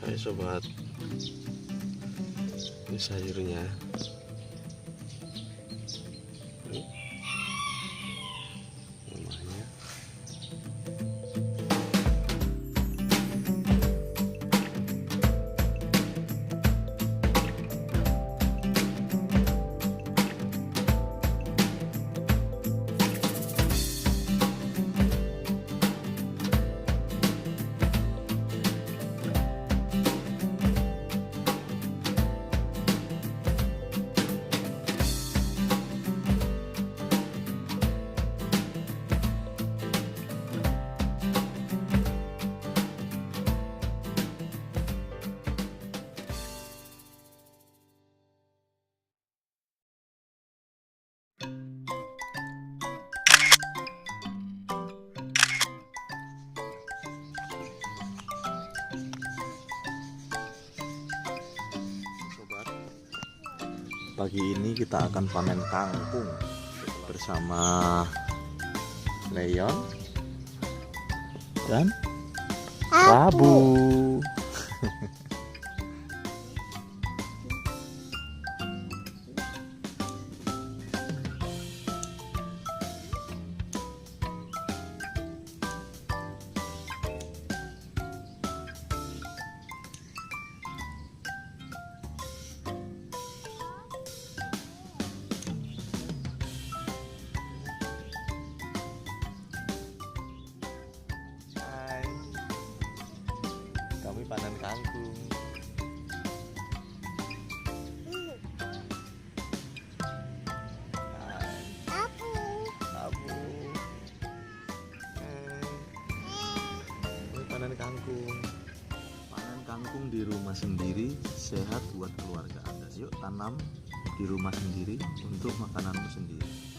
Hai sobat, ini sayurnya. Rumahnya. Pagi ini kita akan panen kangkung bersama Leon dan Rabu. Kami panen kangkung. Abu. Kami panen kangkung. Panen kangkung di rumah sendiri, sehat buat keluarga Anda. Yuk tanam di rumah sendiri untuk makananmu sendiri.